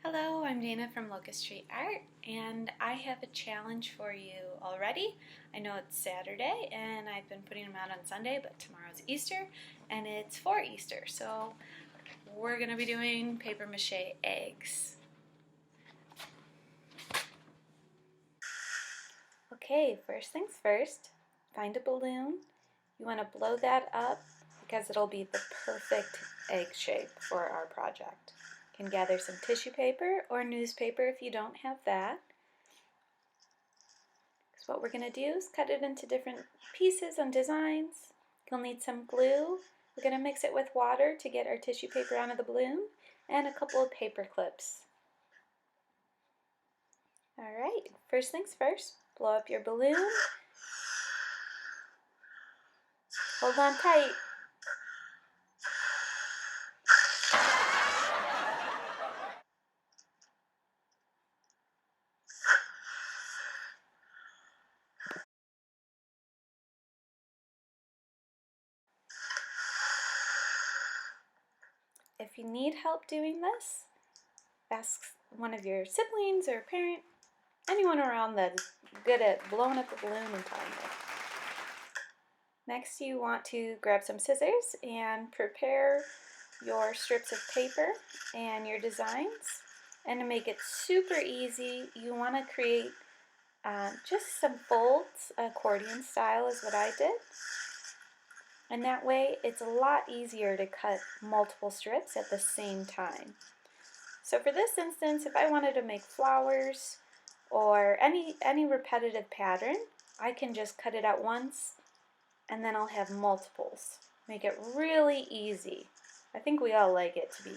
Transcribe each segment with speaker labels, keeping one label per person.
Speaker 1: Hello, I'm Dana from Locust Tree Art, and I have a challenge for you already. I know it's Saturday, and I've been putting them out on Sunday, but tomorrow's Easter, and it's for Easter, so we're going to be doing papier-mâché eggs. Okay, first things first, find a balloon. You want to blow that up because it'll be the perfect egg shape for our project. You can gather some tissue paper or newspaper if you don't have that. So what we're going to do is cut it into different pieces and designs. You'll need some glue. We're going to mix it with water to get our tissue paper onto the balloon, and a couple of paper clips. Alright, first things first, blow up your balloon. Hold on tight. If you need help doing this, ask one of your siblings or parent, anyone around that's good at blowing up a balloon and tying it. Next, you want to grab some scissors and prepare your strips of paper and your designs. And to make it super easy, you want to create just some folds, accordion style is what I did. And that way it's a lot easier to cut multiple strips at the same time. So for this instance, if I wanted to make flowers or any repetitive pattern, I can just cut it out once and then I'll have multiples. Make it really easy. I think we all like it to be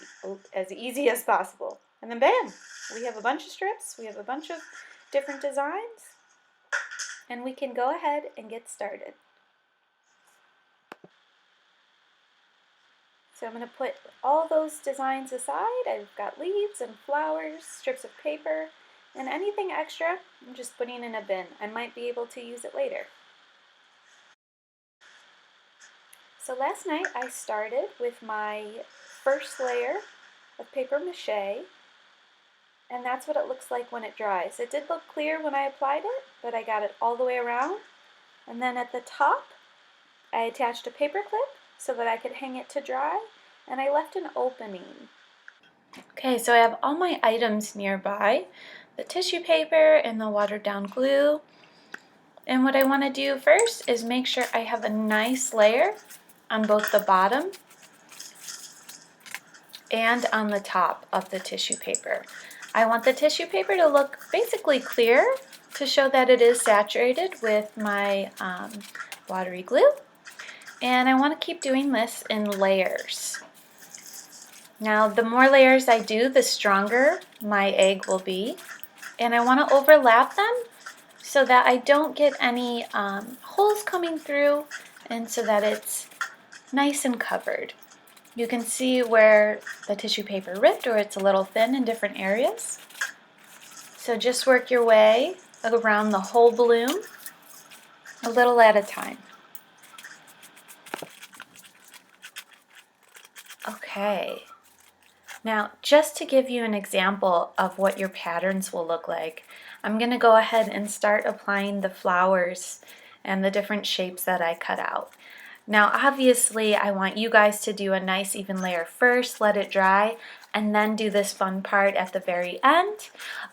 Speaker 1: as easy as possible. And then bam, we have a bunch of strips, we have a bunch of different designs, and we can go ahead and get started. So I'm going to put all those designs aside. I've got leaves and flowers, strips of paper, and anything extra I'm just putting in a bin. I might be able to use it later. So last night I started with my first layer of papier-mâché, and that's what it looks like when it dries. It did look clear when I applied it, but I got it all the way around. And then at the top, I attached a paper clip so that I could hang it to dry, and I left an opening. Okay, so I have all my items nearby, the tissue paper and the watered down glue. And what I want to do first is make sure I have a nice layer on both the bottom and on the top of the tissue paper. I want the tissue paper to look basically clear to show that it is saturated with my watery glue. And I want to keep doing this in layers. Now, the more layers I do, the stronger my egg will be. And I want to overlap them so that I don't get any holes coming through, and so that it's nice and covered. You can see where the tissue paper ripped or it's a little thin in different areas. So just work your way around the whole balloon, a little at a time. Okay, now just to give you an example of what your patterns will look like, I'm going to go ahead and start applying the flowers and the different shapes that I cut out. Now obviously I want you guys to do a nice even layer first, let it dry, and then do this fun part at the very end.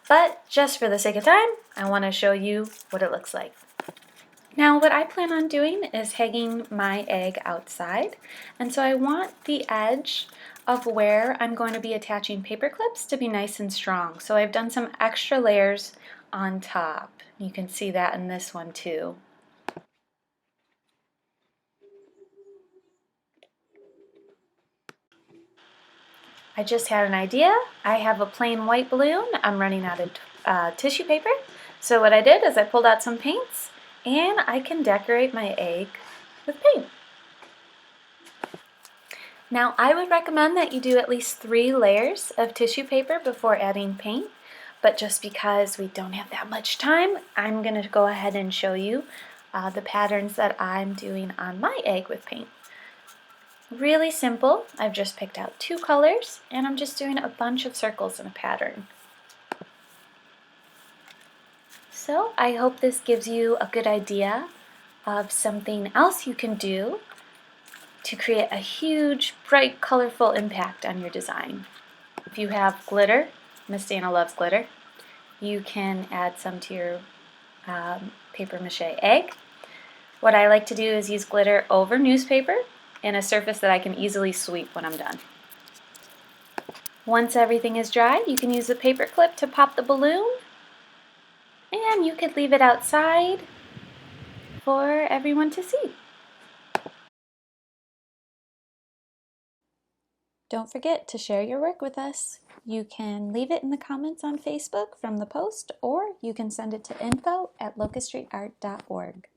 Speaker 1: But just for the sake of time, I want to show you what it looks like. Now what I plan on doing is hanging my egg outside, and so I want the edge of where I'm going to be attaching paper clips to be nice and strong. So I've done some extra layers on top. You can see that in this one too. I just had an idea. I have a plain white balloon. I'm running out of tissue paper. So what I did is I pulled out some paints, and I can decorate my egg with paint. Now I would recommend that you do at least 3 layers of tissue paper before adding paint, but just because we don't have that much time, I'm going to go ahead and show you the patterns that I'm doing on my egg with paint. Really simple. I've just picked out 2 colors and I'm just doing a bunch of circles in a pattern. So I hope this gives you a good idea of something else you can do to create a huge, bright, colorful impact on your design. If you have glitter, Miss Dana loves glitter, you can add some to your papier-mâché egg. What I like to do is use glitter over newspaper in a surface that I can easily sweep when I'm done. Once everything is dry, you can use a paper clip to pop the balloon, and you could leave it outside for everyone to see. Don't forget to share your work with us. You can leave it in the comments on Facebook from the post, or you can send it to info@locuststreetart.org.